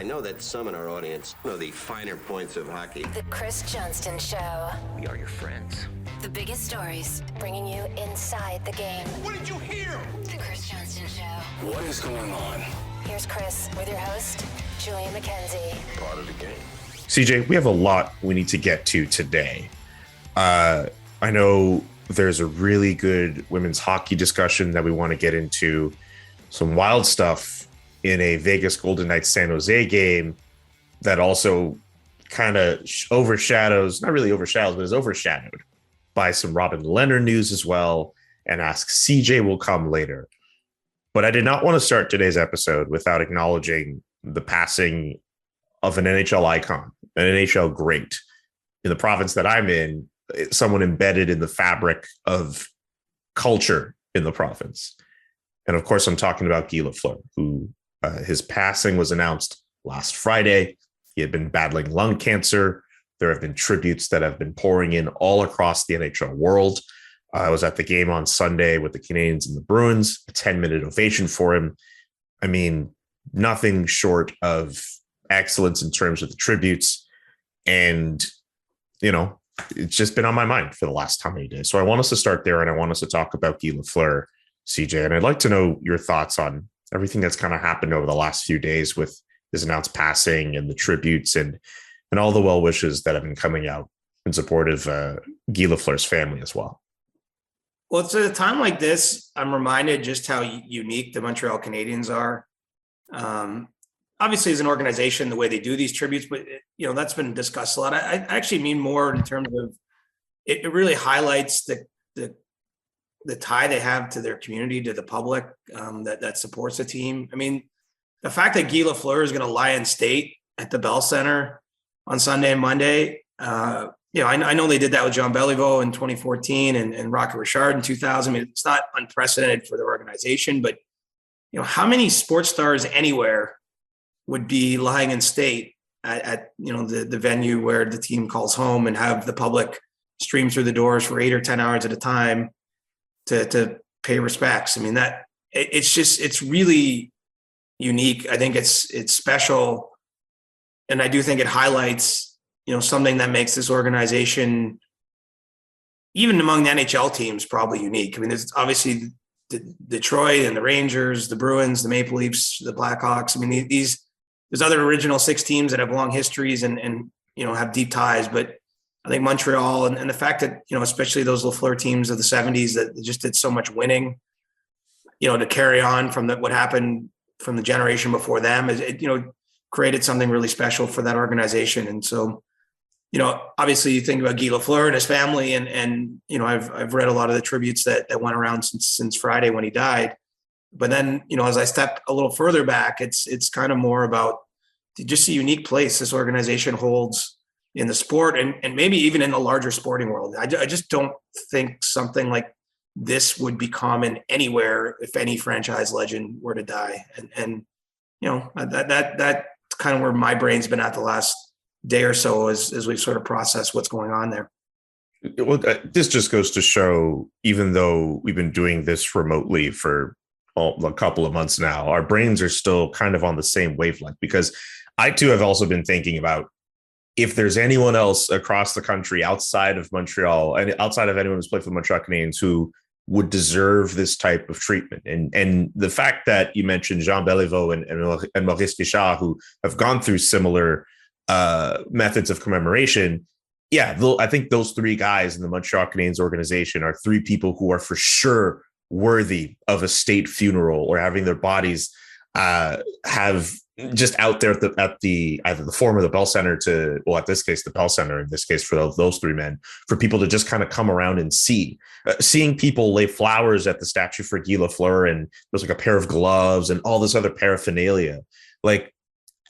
I know that some in our audience know the finer points of hockey. The Chris Johnston Show. We are your friends. The biggest stories, bringing you inside the game. What did you hear? The Chris Johnston Show. What is going on? Here's Chris with your host, Julian McKenzie. Part of the game. CJ, we have a lot we need to get to today. I know there's a really good women's hockey discussion that we want to get into. Some wild stuff in a Vegas Golden Knights San Jose game that also kind of overshadows, not really overshadows, but is overshadowed by some Robin Lehner news as well. And Ask CJ will come later. But I did not want to start today's episode without acknowledging the passing of an NHL icon, an NHL great in the province that I'm in, someone embedded in the fabric of culture in the province. And of course, I'm talking about Guy Lafleur, who his passing was announced last Friday. He had been battling lung cancer. There have been tributes that have been pouring in all across the NHL world. I was at the game on Sunday with the Canadiens and the Bruins, a 10-minute ovation for him. I mean, nothing short of excellence in terms of the tributes. And, you know, it's just been on my mind for the last how many days. So I want us to start there, and I want us to talk about Guy Lafleur, CJ. And I'd like to know your thoughts on everything that's kind of happened over the last few days with his announced passing and the tributes and all the well wishes that have been coming out in support of Guy Lafleur's family as well. Well, it's at a time like this, I'm reminded just how unique the Montreal Canadiens are. Obviously, as an organization, the way they do these tributes, but that's been discussed a lot. I actually mean more in terms of it really highlights the tie they have to their community, to the public that supports the team. I mean, the fact that Guy Lafleur is going to lie in state at the Bell Center on Sunday and Monday. I know they did that with Jean Beliveau in 2014 and Rocket Richard in 2000. I mean, it's not unprecedented for the organization, but how many sports stars anywhere would be lying in state at the venue where the team calls home and have the public stream through the doors for 8 or 10 hours at a time to pay respects? I mean, that it's really unique. I think it's special. And I do think it highlights, something that makes this organization, even among the NHL teams, probably unique. I mean, there's obviously the Detroit and the Rangers, the Bruins, the Maple Leafs, the Blackhawks. I mean, there's other original six teams that have long histories and have deep ties, but I think Montreal and the fact that, especially those Lafleur teams of the 70s that just did so much winning, to carry on from what happened from the generation before them, it created something really special for that organization. And so, obviously you think about Guy Lafleur and his family and I've read a lot of the tributes that went around since Friday when he died. But then, as I step a little further back, it's kind of more about just the unique place this organization holds in the sport and maybe even in the larger sporting world. I just don't think something like this would be common anywhere if any franchise legend were to die. And that's kind of where my brain's been at the last day or so as we sort of process what's going on there. Well, this just goes to show, even though we've been doing this remotely for a couple of months now, our brains are still kind of on the same wavelength, because I too have also been thinking about if there's anyone else across the country outside of Montreal and outside of anyone who's played for the Montreal Canadiens who would deserve this type of treatment. And the fact that you mentioned Jean Beliveau and Maurice Richard, who have gone through similar methods of commemoration. Yeah, I think those three guys in the Montreal Canadiens organization are three people who are for sure worthy of a state funeral or having their bodies have just out there at the either the former the Bell Center at this case the Bell Center, in this case for those three men, for people to just kind of come around and seeing people lay flowers at the statue for Guy Lafleur, and there's like a pair of gloves and all this other paraphernalia. Like,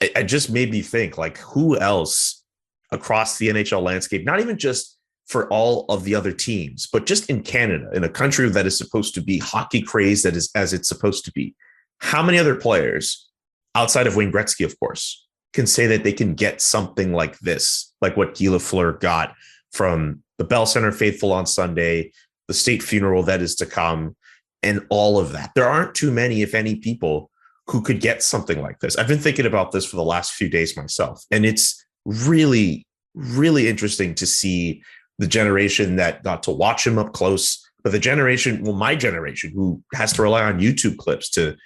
it just made me think, like, who else across the NHL landscape, not even just for all of the other teams, but just in Canada, in a country that is supposed to be hockey crazed as it's supposed to be, how many other players outside of Wayne Gretzky, of course, can say that they can get something like this, like what Guy Lafleur got from the Bell Center faithful on Sunday, the state funeral that is to come, and all of that? There aren't too many, if any, people who could get something like this. I've been thinking about this for the last few days myself, and it's really, really interesting to see the generation that got to watch him up close, but the generation, well, my generation, who has to rely on YouTube clips to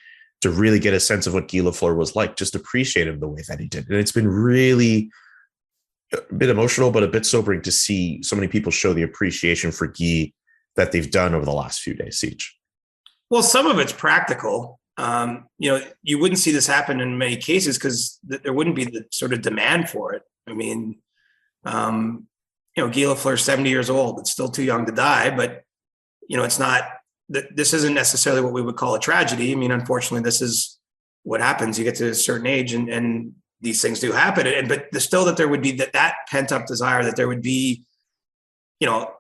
really get a sense of what Guy Lafleur was like, just appreciate him the way that he did. And it's been really a bit emotional, but a bit sobering to see so many people show the appreciation for Guy that they've done over the last few days, Siege. Well, some of it's practical. You wouldn't see this happen in many cases because there wouldn't be the sort of demand for it. I mean, Guy Lafleur's 70 years old. It's still too young to die, but, it's not, this isn't necessarily what we would call a tragedy. I mean, unfortunately, this is what happens. You get to a certain age and these things do happen. But still that there would be that pent up desire that there would be,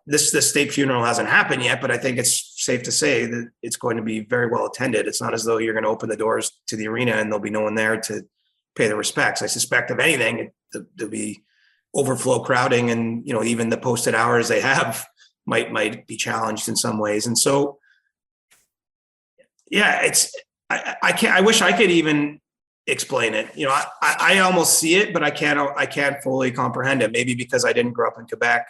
this state funeral hasn't happened yet, but I think it's safe to say that it's going to be very well attended. It's not as though you're going to open the doors to the arena and there'll be no one there to pay the respects. I suspect if anything, there'll be overflow crowding, and, even the posted hours they have might be challenged in some ways. And so, yeah, I wish I could even explain it. I almost see it, but I can't fully comprehend it. Maybe because I didn't grow up in Quebec.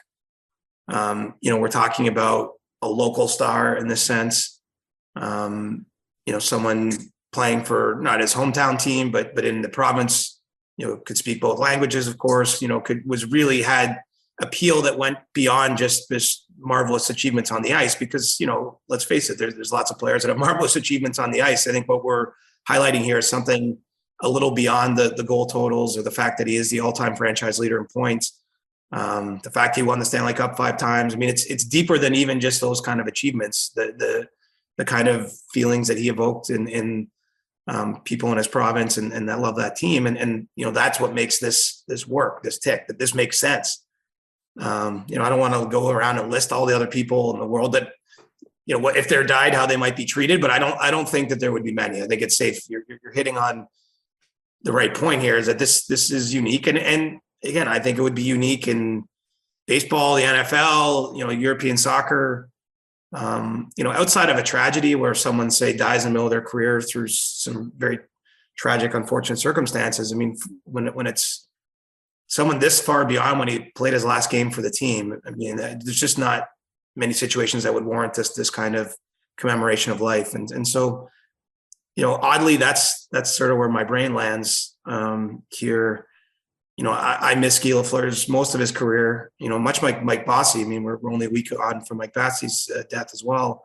We're talking about a local star in this sense. Someone playing for not his hometown team, but in the province, could speak both languages, of course, really had appeal that went beyond just this marvelous achievements on the ice, because, let's face it, there's lots of players that have marvelous achievements on the ice. I think what we're highlighting here is something a little beyond the goal totals or the fact that he is the all-time franchise leader in points. The fact he won the Stanley Cup 5 times. I mean, it's deeper than even just those kind of achievements. The kind of feelings that he evoked in people in his province and that love that team, and that's what makes this work, this tick, that this makes sense. I don't want to go around and list all the other people in the world that, what if they're died, how they might be treated, but I don't think that there would be many. I think it's safe. You're hitting on the right point here, is that this is unique, and again, I think it would be unique in baseball, the NFL, European soccer, outside of a tragedy where someone, say, dies in the middle of their career through some very tragic, unfortunate circumstances. I mean, when it's someone this far beyond when he played his last game for the team, I mean, there's just not many situations that would warrant this kind of commemoration of life. And so, oddly, that's sort of where my brain lands here. I miss Guy Lafleur's most of his career, much like Mike Bossy. I mean, we're only a week on from Mike Bossy's death as well.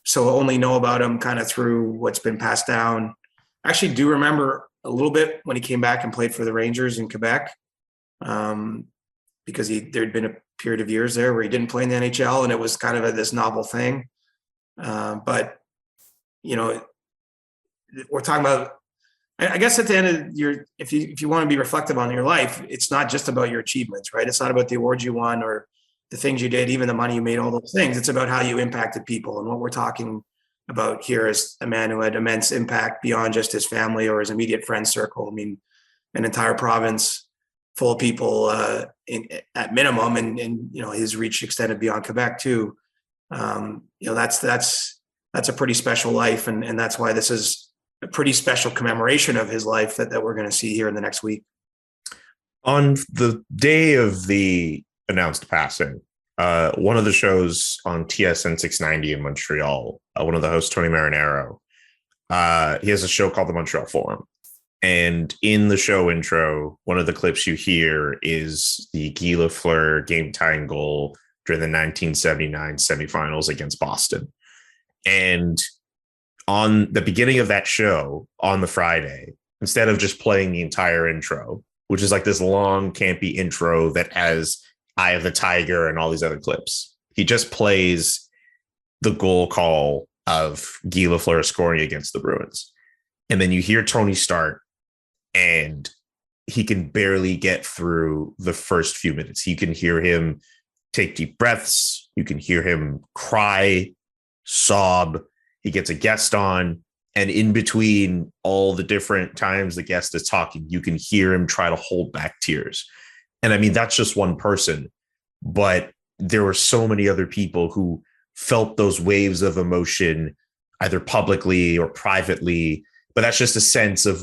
So I only know about him kind of through what's been passed down. I actually do remember a little bit when he came back and played for the Rangers in Quebec, because there'd been a period of years there where he didn't play in the NHL, and it was kind of this novel thing. But, we're talking about, I guess at the end of if you want to be reflective on your life, it's not just about your achievements, right? It's not about the awards you won or the things you did, even the money you made, all those things. It's about how you impacted people. And what we're talking about here is a man who had immense impact beyond just his family or his immediate friend circle. I mean, an entire province full of people at minimum, and his reach extended beyond Quebec too. That's a pretty special life. And that's why this is a pretty special commemoration of his life that we're going to see here in the next week. On the day of the announced passing, one of the shows on TSN 690 in Montreal, one of the hosts, Tony Marinaro, he has a show called the Montreal Forum. And in the show intro, one of the clips you hear is the Guy Lafleur game-tying goal during the 1979 semifinals against Boston. And on the beginning of that show on the Friday, instead of just playing the entire intro, which is like this long, campy intro that has Eye of the Tiger and all these other clips, he just plays the goal call of Guy Lafleur scoring against the Bruins. And then you hear Tony start, and he can barely get through the first few minutes. You can hear him take deep breaths. You can hear him cry, sob. He gets a guest on, and in between all the different times the guest is talking, you can hear him try to hold back tears. And I mean, that's just one person, but there were so many other people who felt those waves of emotion, either publicly or privately, but that's just a sense of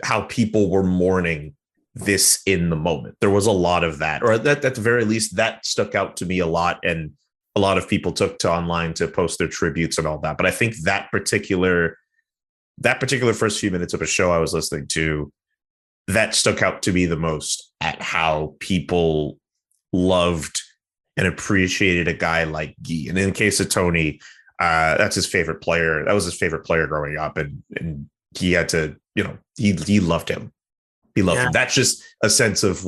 how people were mourning this in the moment. There was a lot of that, or at the very least, that stuck out to me a lot. And a lot of people took to online to post their tributes and all that. But I think that particular first few minutes of a show I was listening to, that stuck out to me the most at how people loved and appreciated a guy like Guy. And in the case of Tony, that's his favorite player. That was his favorite player growing up. And he had to, he loved him. He loved him. That's just a sense of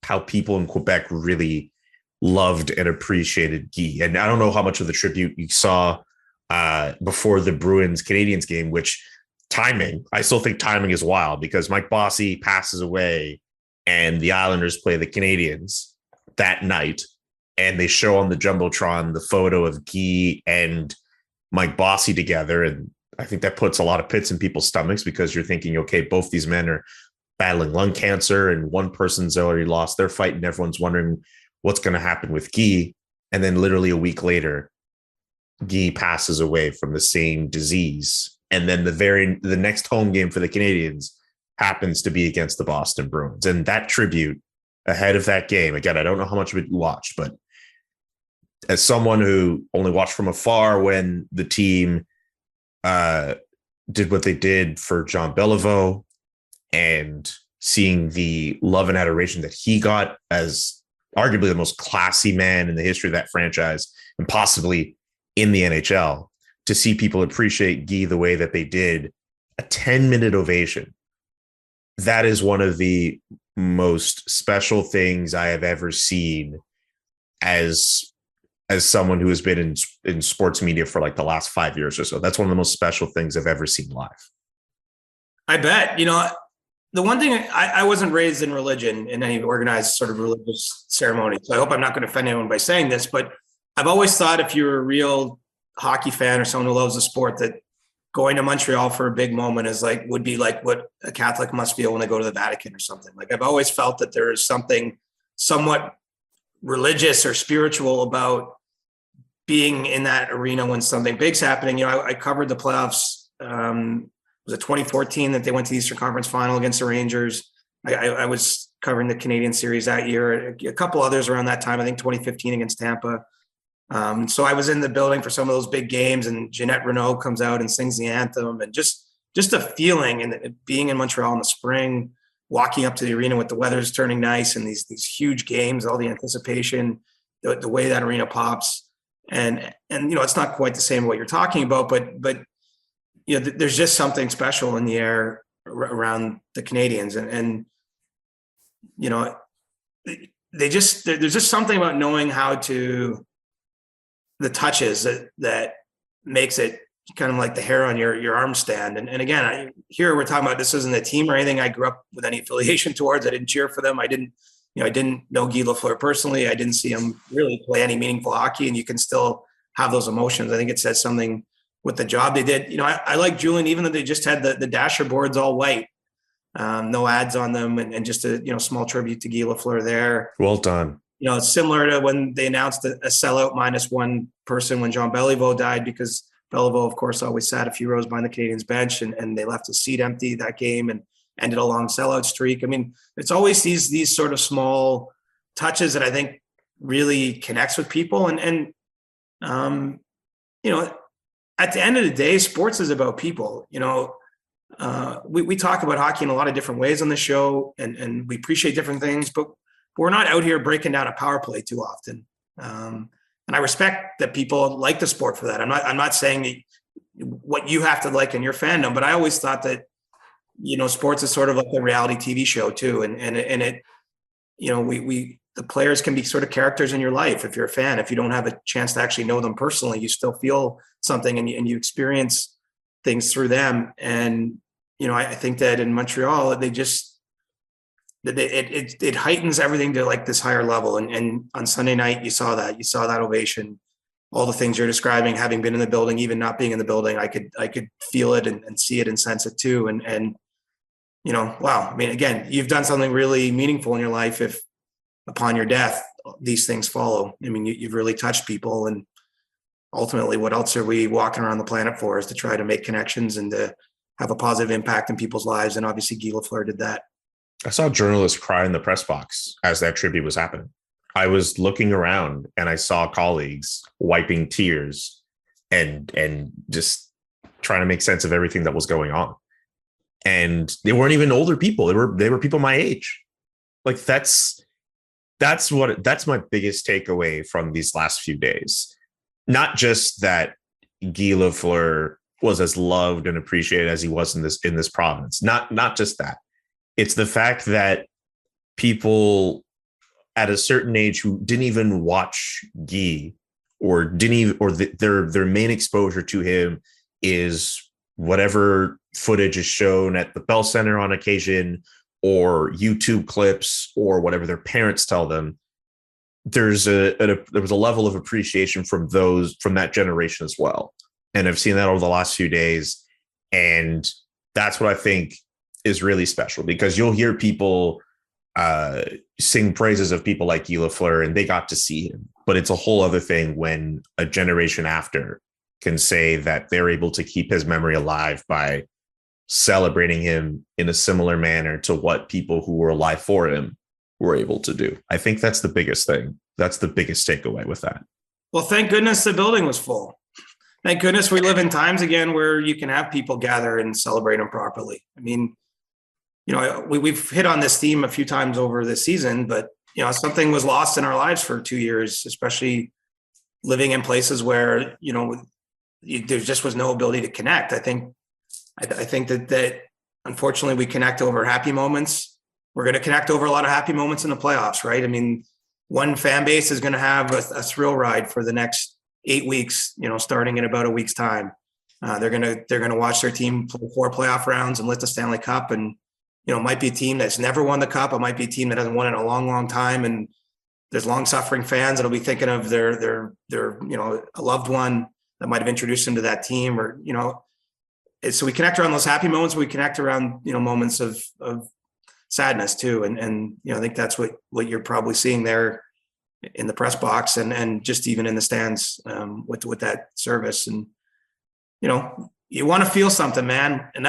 how people in Quebec really loved and appreciated Guy. And I don't know how much of the tribute you saw before the Bruins-Canadiens game, which I still think timing is wild, because Mike Bossy passes away and the Islanders play the Canadiens that night. And they show on the Jumbotron the photo of Guy and Mike Bossy together. And I think that puts a lot of pits in people's stomachs, because you're thinking, okay, both these men are battling lung cancer and one person's already lost their fight and everyone's wondering what's going to happen with Guy. And then literally a week later, Guy passes away from the same disease. And then the next home game for the Canadiens happens to be against the Boston Bruins. And that tribute ahead of that game, again, I don't know how much of it you watched, but as someone who only watched from afar when the team did what they did for Jean Beliveau, and seeing the love and adoration that he got as arguably the most classy man in the history of that franchise and possibly in the NHL, to see people appreciate Guy the way that they did, a 10-minute ovation. That is one of the most special things I have ever seen as someone who has been in sports media for like the last 5 years or so. That's one of the most special things I've ever seen live. I bet. The one thing, I wasn't raised in religion, in any organized sort of religious ceremony, so I hope I'm not going to offend anyone by saying this, but I've always thought if you're a real hockey fan or someone who loves the sport, that going to Montreal for a big moment would be like what a Catholic must feel when they go to the Vatican or something. Like, I've always felt that there is something somewhat religious or spiritual about being in that arena when something big's happening. I covered the playoffs. Was it 2014 that they went to the Eastern Conference Final against the Rangers? I was covering the Canadian series that year. A couple others around that time, I think 2015 against Tampa. So I was in the building for some of those big games, and Jeanette Renaud comes out and sings the anthem, and just a feeling, and being in Montreal in the spring, walking up to the arena with the weather's turning nice and these huge games, all the anticipation, the way that arena pops. And it's not quite the same what you're talking about, but there's just something special in the air around the Canadiens, and there's just something about knowing how to, the touches that makes it kind of like the hair on your arm stand. And again, here we're talking about, this isn't a team or anything I grew up with any affiliation towards. I didn't cheer for them. I didn't know Guy Lafleur personally. I didn't see him really play any meaningful hockey, and you can still have those emotions. I think it says something with the job they did. I like Julian, even though they just had the dasher boards all white, no ads on them, and just a small tribute to Guy Lafleur there. Well done. It's similar to when they announced a sellout minus one person when Jean Beliveau died, because Beliveau, of course, always sat a few rows behind the Canadiens bench, and they left his seat empty that game and ended a long sellout streak. I mean, it's always these sort of small touches that I think really connects with people. And at the end of the day, sports is about people. We talk about hockey in a lot of different ways on the show, and we appreciate different things, but we're not out here breaking down a power play too often. And I respect that people like the sport for that. I'm not saying what you have to like in your fandom, but I always thought that, sports is sort of like a reality TV show too. And it, the players can be sort of characters in your life. If you're a fan, if you don't have a chance to actually know them personally, you still feel something, and you experience things through them. And, I think that in Montreal, it heightens everything to like this higher level. And on Sunday night, you saw that ovation, all the things you're describing, having been in the building, even not being in the building, I could feel it and see it and sense it too. And wow. I mean, again, you've done something really meaningful in your life. If upon your death, these things follow. I mean, you've really touched people, and ultimately what else are we walking around the planet for, is to try to make connections and to have a positive impact in people's lives. And obviously Guy Lafleur did that. I saw journalists cry in the press box as that tribute was happening. I was looking around and I saw colleagues wiping tears and just trying to make sense of everything that was going on. And they weren't even older people. They were people my age. Like that's my biggest takeaway from these last few days. Not just that Guy Lafleur was as loved and appreciated as he was in this province. Not just that. It's the fact that people at a certain age who didn't even watch Guy or their main exposure to him is whatever footage is shown at the Bell Center on occasion or YouTube clips or whatever their parents tell them. There was a level of appreciation from that generation as well. And I've seen that over the last few days. And that's what I think is really special, because you'll hear people sing praises of people like Guy Lafleur and they got to see him. But it's a whole other thing when a generation after can say that they're able to keep his memory alive by celebrating him in a similar manner to what people who were alive for him were able to do. I think that's the biggest thing. That's the biggest takeaway with that. Well, thank goodness the building was full. Thank goodness we live in times again where you can have people gather and celebrate him properly. I mean, we've hit on this theme a few times over this season, but something was lost in our lives for 2 years, especially living in places where there just was no ability to connect. I think that unfortunately we connect over happy moments. We're going to connect over a lot of happy moments in the playoffs, right? I mean, one fan base is going to have a thrill ride for the next 8 weeks, starting in about a week's time. They're going to watch their team play 4 playoff rounds and lift the Stanley Cup. And, it might be a team that's never won the cup. It might be a team that hasn't won it in a long, long time. And there's long suffering fans that'll be thinking of their a loved one that might've introduced them to that team, or, so we connect around those happy moments. We connect around, moments of sadness too. And I think that's what you're probably seeing there in the press box and just even in the stands with that service. And, you want to feel something, man. And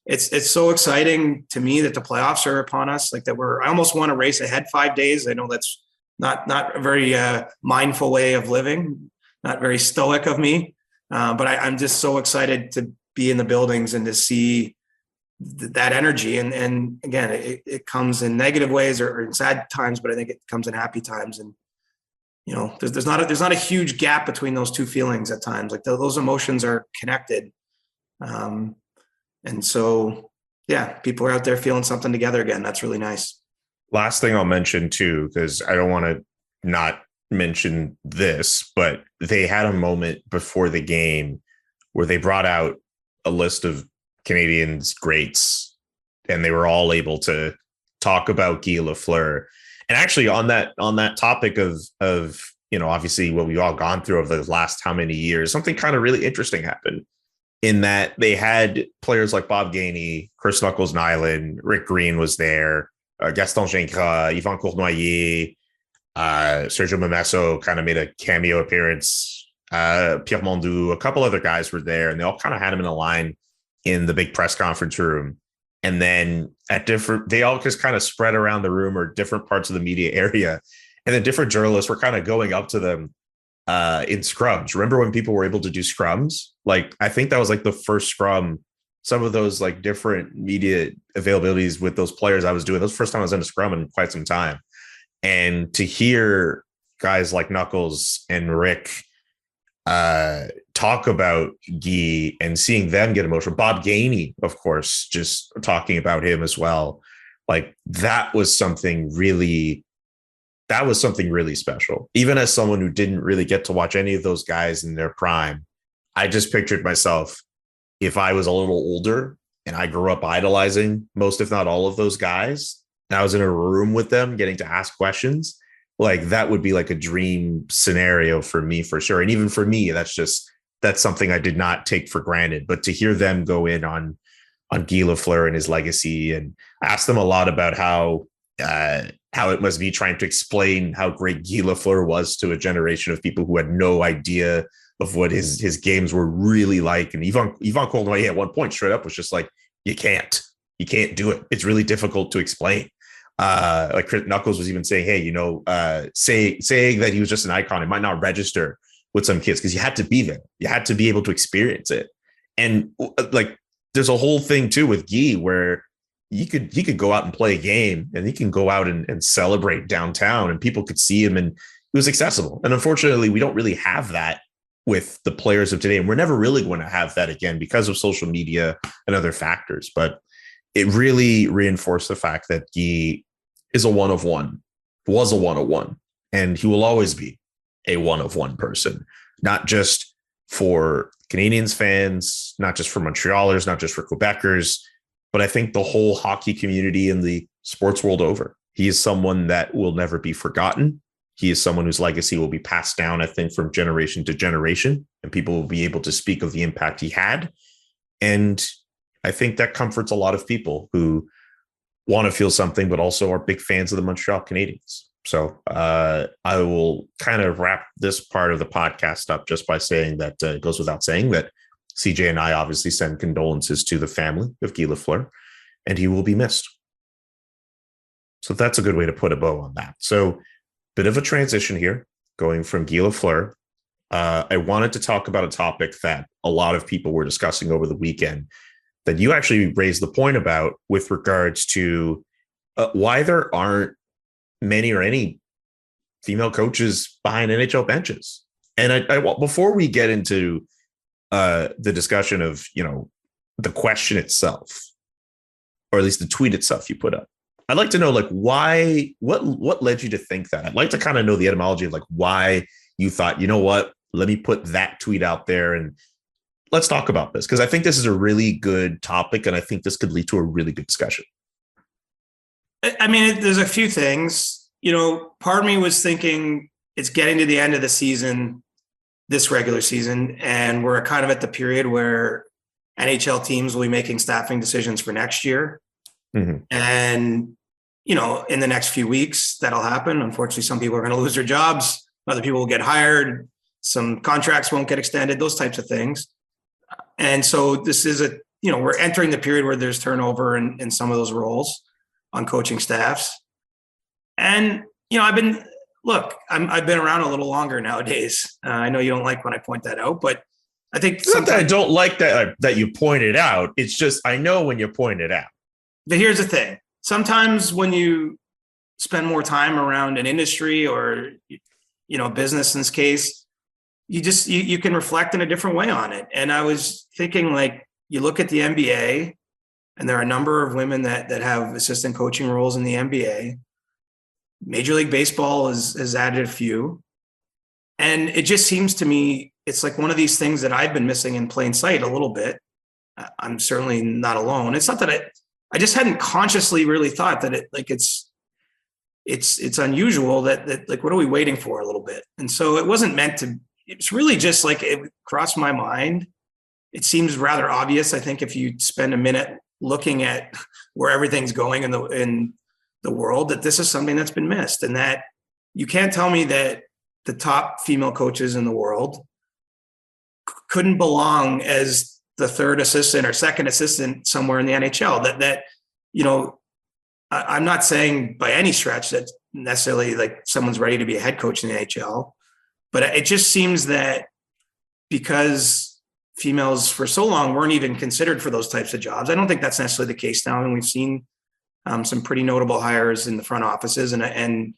it's so exciting to me that the playoffs are upon us. Like I almost want to race ahead 5 days. I know that's not a very mindful way of living, not very stoic of me. But I'm just so excited to be in the buildings and to see that energy. And again, it comes in negative ways or in sad times, but I think it comes in happy times. And, there's not a huge gap between those two feelings at times. Like those emotions are connected. And so, yeah, people are out there feeling something together again. That's really nice. Last thing I'll mention too, because I don't want to not mention this, but they had a moment before the game where they brought out a list of Canadians' greats, and they were all able to talk about Guy Lafleur. And actually, on that topic of obviously what we've all gone through over the last how many years, something kind of really interesting happened. In that they had players like Bob Gainey, Chris Knuckles-Nyland, Rick Green was there, Gaston Gingras, Yvan Cournoyer, Sergio Momesso kind of made a cameo appearance, Pierre Mondoux, a couple other guys were there, and they all kind of had him in a line in the big press conference room. And then they all just kind of spread around the room or different parts of the media area. And then different journalists were kind of going up to them in scrums. Remember when people were able to do scrums? Like, I think that was like the first scrum, some of those like different media availabilities with those players I was doing. That was the first time I was in a scrum in quite some time. And to hear guys like Knuckles and Rick talk about Guy and seeing them get emotional. Bob Gainey, of course, just talking about him as well. Like that was something really special. Even as someone who didn't really get to watch any of those guys in their prime, I just pictured myself, if I was a little older and I grew up idolizing most, if not all of those guys, and I was in a room with them getting to ask questions, like that would be like a dream scenario for me, for sure. And even for me, that's something I did not take for granted. But to hear them go in on Guy Lafleur and his legacy, and ask them a lot about how it must be trying to explain how great Guy Lafleur was to a generation of people who had no idea of what his games were really like. And Yvonne Cournoyer at one point straight up was just like, you can't do it. It's really difficult to explain. Like Chris Knuckles was even saying, hey, saying that he was just an icon, it might not register with some kids because you had to be there. You had to be able to experience it. And like, there's a whole thing too with Guy where he could go out and play a game, and he can go out and celebrate downtown, and people could see him, and it was accessible. And unfortunately, we don't really have that with the players of today. And we're never really going to have that again because of social media and other factors. But it really reinforced the fact that Guy is a one of one, was a one of one, and he will always be a one of one person, not just for Canadiens fans, not just for Montrealers, not just for Quebecers, but I think the whole hockey community and the sports world over. He is someone that will never be forgotten. He is someone whose legacy will be passed down, I think, from generation to generation, and people will be able to speak of the impact he had. And I think that comforts a lot of people who want to feel something, but also are big fans of the Montreal Canadiens. So I will kind of wrap this part of the podcast up just by saying that it goes without saying that CJ and I obviously send condolences to the family of Guy Lafleur, and he will be missed. So that's a good way to put a bow on that. So bit of a transition here, going from Guy Lafleur. I wanted to talk about a topic that a lot of people were discussing over the weekend that you actually raised the point about with regards to why there aren't many or any female coaches behind NHL benches. And I before we get into the discussion of, the question itself, or at least the tweet itself you put up, I'd like to know, like, why, what led you to think that? I'd like to kind of know the etymology of like why you thought, you know what, let me put that tweet out there and let's talk about this. Because I think this is a really good topic, and I think this could lead to a really good discussion. I mean, there's a few things, part of me was thinking it's getting to the end of the season, this regular season, and we're kind of at the period where NHL teams will be making staffing decisions for next year. Mm-hmm. And, in the next few weeks, that'll happen. Unfortunately, some people are going to lose their jobs. Other people will get hired. Some contracts won't get extended, those types of things. And so this is we're entering the period where there's turnover in some of those roles on coaching staffs. And, I've been around a little longer nowadays. I know you don't like when I point that out, but I think it's not that I don't like that you point it out. It's just, I know when you point it out. But here's the thing. Sometimes when you spend more time around an industry or, business in this case, you can reflect in a different way on it. And I was thinking, like, you look at the NBA, and there are a number of women that have assistant coaching roles in the NBA. Major League Baseball has added a few. And it just seems to me, it's like one of these things that I've been missing in plain sight a little bit. I'm certainly not alone. It's not that I just hadn't consciously really thought that it's unusual that like, what are we waiting for a little bit? And so it wasn't meant to, it's really just like it crossed my mind. It seems rather obvious. I think if you spend a minute looking at where everything's going in the world, that this is something that's been missed, and that you can't tell me that the top female coaches in the world couldn't belong as the third assistant or second assistant somewhere in the NHL. That I'm not saying by any stretch that necessarily like someone's ready to be a head coach in the NHL, but it just seems that because females for so long weren't even considered for those types of jobs. I don't think that's necessarily the case now. And we've seen some pretty notable hires in the front offices, and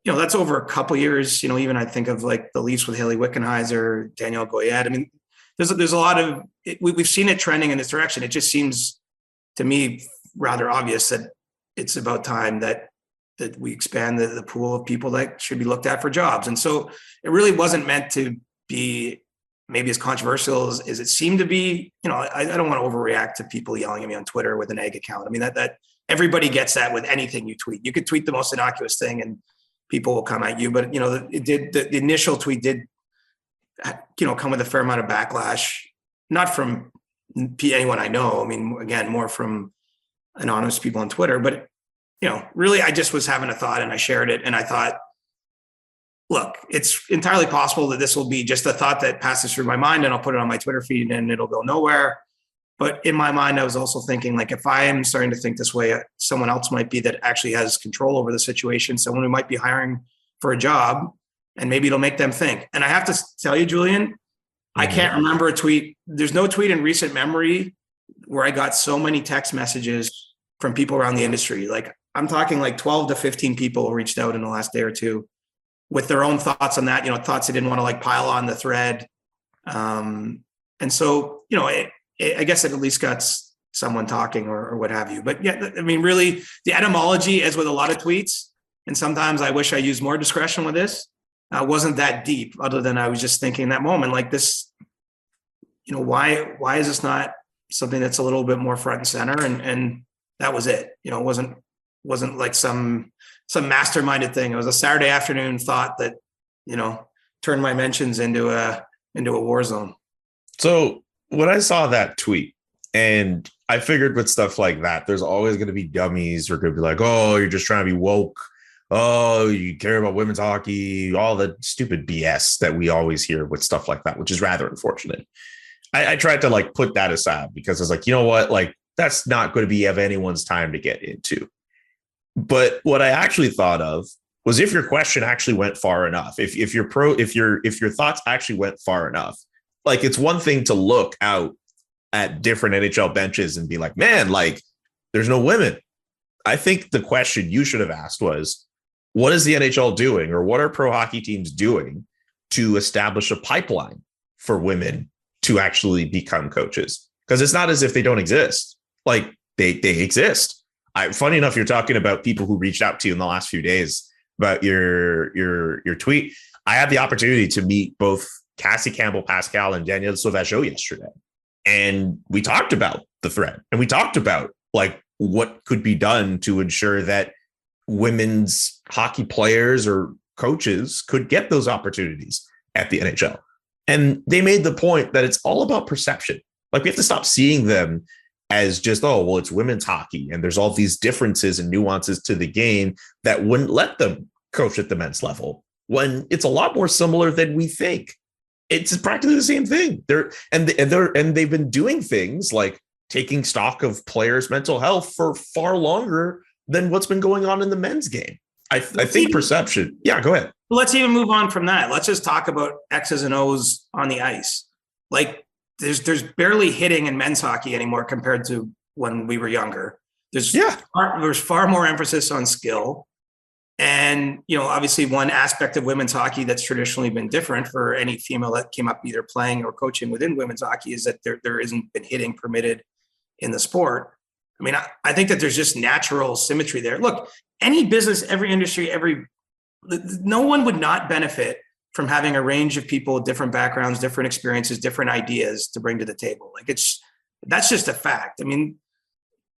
that's over a couple years. Even I think of like the Leafs with Haley Wickenheiser, Danielle Goyette. I mean, there's a lot of we've seen it trending in this direction. It just seems to me rather obvious that it's about time that we expand the pool of people that should be looked at for jobs. And so it really wasn't meant to be maybe as controversial as it seemed to be. I don't want to overreact to people yelling at me on Twitter with an egg account. I mean, that everybody gets that with anything you tweet. You could tweet the most innocuous thing and people will come at you. But, the initial tweet did, come with a fair amount of backlash, not from anyone I know. I mean, again, more from anonymous people on Twitter. But, really, I just was having a thought and I shared it. And I thought, look, it's entirely possible that this will be just a thought that passes through my mind and I'll put it on my Twitter feed and it'll go nowhere. But in my mind, I was also thinking, like, if I am starting to think this way, someone else might be that actually has control over the situation. Someone who might be hiring for a job, and maybe it'll make them think. And I have to tell you, Julian, I can't remember a tweet. There's no tweet in recent memory where I got so many text messages from people around the industry. Like, I'm talking like 12 to 15 people reached out in the last day or two with their own thoughts on that, thoughts they didn't want to like pile on the thread. And so, I guess it at least got someone talking or what have you. But yeah, I mean, really, the etymology, as with a lot of tweets, and sometimes I wish I used more discretion with this, wasn't that deep, other than I was just thinking in that moment, like this, why is this not something that's a little bit more front and center? And that was it. It wasn't like some masterminded thing. It was a Saturday afternoon thought that, turned my mentions into a war zone. So when I saw that tweet, and I figured with stuff like that, there's always going to be dummies who are going to be like, oh, you're just trying to be woke. Oh, you care about women's hockey, all the stupid BS that we always hear with stuff like that, which is rather unfortunate. I tried to like put that aside because I was like, you know what? Like, that's not going to be of anyone's time to get into. But what I actually thought of was if your question actually went far enough, if your thoughts actually went far enough, like, it's one thing to look out at different NHL benches and be like, man, like, there's no women. I think the question you should have asked was, what is the NHL doing, or what are pro hockey teams doing to establish a pipeline for women to actually become coaches? Because it's not as if they don't exist. Like, they exist. Funny enough, you're talking about people who reached out to you in the last few days about your tweet. I had the opportunity to meet both Cassie Campbell-Pascal and Danielle Sauvageau yesterday. And we talked about the thread, and we talked about like what could be done to ensure that women's hockey players or coaches could get those opportunities at the NHL. And they made the point that it's all about perception. Like, we have to stop seeing them as just, oh, well, it's women's hockey, and there's all these differences and nuances to the game that wouldn't let them coach at the men's level, when it's a lot more similar than we think. It's practically the same thing. They've been doing things like taking stock of players' mental health for far longer than what's been going on in the men's game. I think perception. Yeah, go ahead. Let's even move on from that. Let's just talk about X's and O's on the ice. Like, there's barely hitting in men's hockey anymore compared to when we were younger. There's far more emphasis on skill. And, obviously one aspect of women's hockey that's traditionally been different for any female that came up either playing or coaching within women's hockey is that there isn't been hitting permitted in the sport. I mean, I think that there's just natural symmetry there. Look, any business, every industry, no one would not benefit from having a range of people, different backgrounds, different experiences, different ideas to bring to the table. Like, that's just a fact. I mean,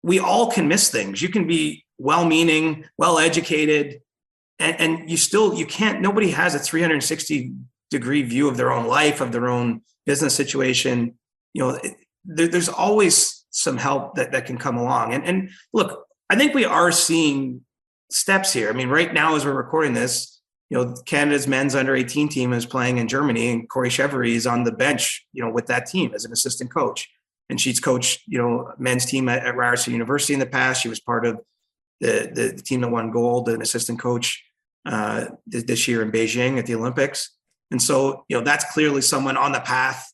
we all can miss things. You can be well-meaning, well-educated, and you can't, nobody has a 360-degree view of their own life, of their own business situation. There's always some help that can come along. And look, I think we are seeing steps here. I mean, right now, as we're recording this, Canada's men's under 18 team is playing in Germany, and Corey Chevery is on the bench, with that team as an assistant coach. And she's coached, men's team at Ryerson University in the past. She was part of the team that won gold, an assistant coach this year in Beijing at the Olympics. And so, that's clearly someone on the path,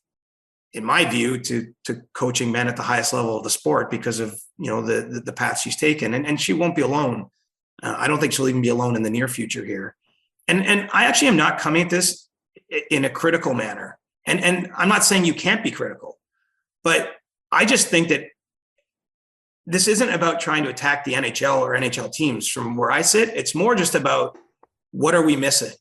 in my view, to coaching men at the highest level of the sport because of, the path she's taken. And she won't be alone. I don't think she'll even be alone in the near future here. And I actually am not coming at this in a critical manner. And I'm not saying you can't be critical, but I just think that this isn't about trying to attack the NHL or NHL teams from where I sit. It's more just about, what are we missing?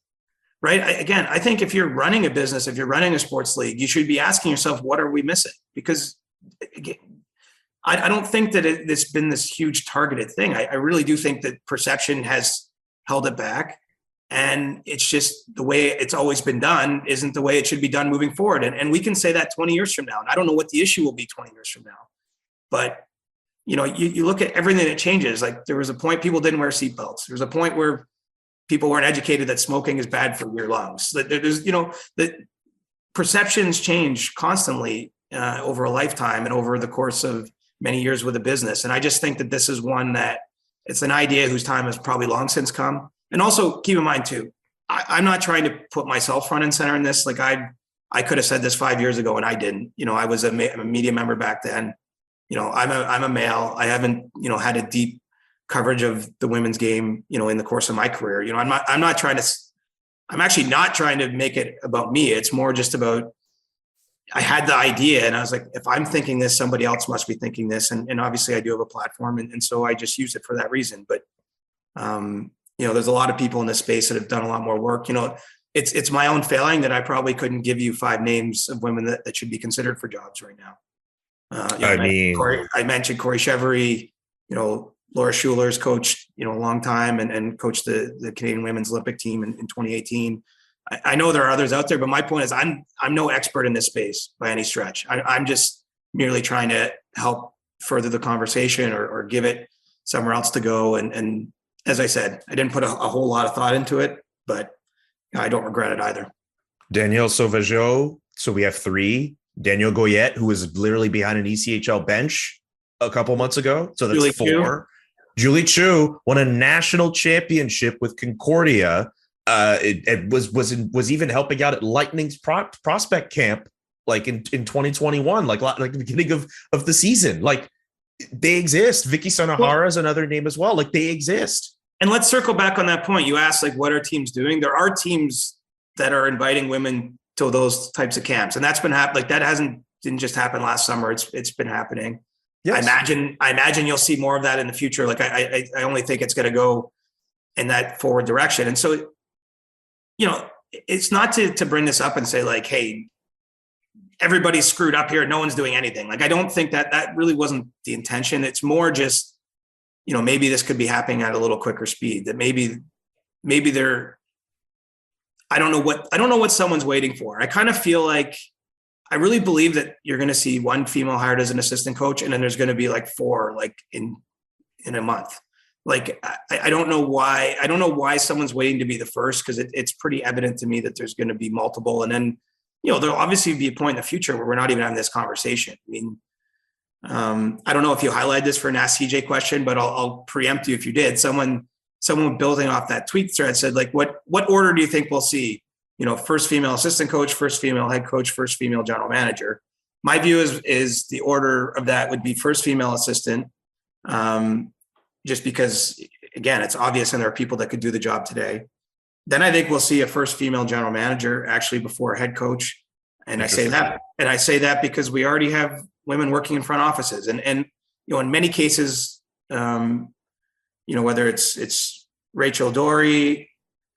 Right? I think if you're running a business, if you're running a sports league, you should be asking yourself, what are we missing? Because again, I don't think that it's been this huge targeted thing. I really do think that perception has held it back. And it's just the way it's always been done isn't the way it should be done moving forward. And we can say that 20 years from now. And I don't know what the issue will be 20 years from now. But, you look at everything that changes. Like, there was a point people didn't wear seatbelts. There was a point where people weren't educated that smoking is bad for your lungs. That there's, the perceptions change constantly over a lifetime and over the course of many years with a business. And I just think that this is one that it's an idea whose time has probably long since come. And also keep in mind too, I'm not trying to put myself front and center in this. Like I could have said this 5 years ago and I didn't. I was a media member back then. I'm a male. I haven't, had a deep coverage of the women's game, in the course of my career. I'm actually not trying to make it about me. It's more just about, I had the idea and I was like, if I'm thinking this, somebody else must be thinking this. And obviously I do have a platform. And so I just use it for that reason. But, there's a lot of people in this space that have done a lot more work. It's my own failing that I probably couldn't give you 5 names of women that should be considered for jobs right now. I mentioned Corey Chevery, Laura Schuler's coached, a long time and coached the Canadian women's Olympic team in 2018. I know there are others out there, but my point is I'm no expert in this space by any stretch. I'm just merely trying to help further the conversation or give it somewhere else to go. And as I said, I didn't put a whole lot of thought into it, but I don't regret it either. Danielle Sauvageau. So we have 3. Danielle Goyette, who was literally behind an ECHL bench a couple months ago. So that's Julie 4. Julie Chu won a national championship with Concordia. It was even helping out at Lightning's prospect camp, like in 2021, like the beginning of the season. Like they exist. Vicky Sonohara is another name as well. Like they exist. And let's circle back on that point. You asked, like, what are teams doing? There are teams that are inviting women to those types of camps, and that's been happening. Like that didn't just happen last summer. It's been happening. Yes. I imagine you'll see more of that in the future. Like I only think it's going to go in that forward direction. And so, it's not to bring this up and say like, hey, everybody's screwed up here. No one's doing anything. Like, I don't think that really wasn't the intention. It's more just, maybe this could be happening at a little quicker speed, that maybe they're, I don't know what someone's waiting for. I kind of feel like, I really believe that you're going to see 1 female hired as an assistant coach, and then there's going to be like 4, like in a month. Like, I don't know why. I don't know why someone's waiting to be the first, because it's pretty evident to me that there's going to be multiple. And then, there'll obviously be a point in the future where we're not even having this conversation. I mean, I don't know if you highlighted this for an Ask CJ question, but I'll preempt you if you did. Someone building off that tweet thread said, like, what order do you think we'll see? First female assistant coach, first female head coach, first female general manager. My view is the order of that would be first female assistant, just because, again, it's obvious and there are people that could do the job today. Then I think we'll see a first female general manager actually before a head coach. And I say that because we already have women working in front offices, and in many cases, whether it's Rachel Dory,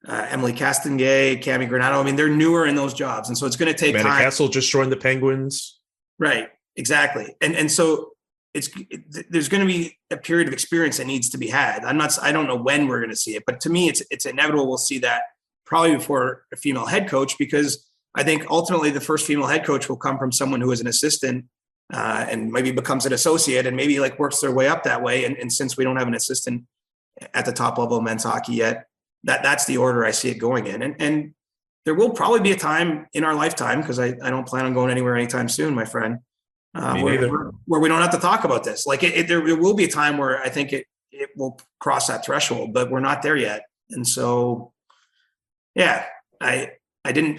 Emily Castengay, Cami Granado. I mean, they're newer in those jobs. And so it's going to take time. Castle just joined the Penguins. Right. Exactly. And so there's going to be a period of experience that needs to be had. I don't know when we're going to see it, but to me, it's inevitable. We'll see that probably before a female head coach, because I think ultimately the first female head coach will come from someone who is an assistant and maybe becomes an associate and maybe like works their way up that way. And since we don't have an assistant at the top level of men's hockey yet, that's the order I see it going in. And there will probably be a time in our lifetime, because I don't plan on going anywhere anytime soon, my friend, where we don't have to talk about this. Like there will be a time where I think it will cross that threshold, but we're not there yet. And so, yeah, I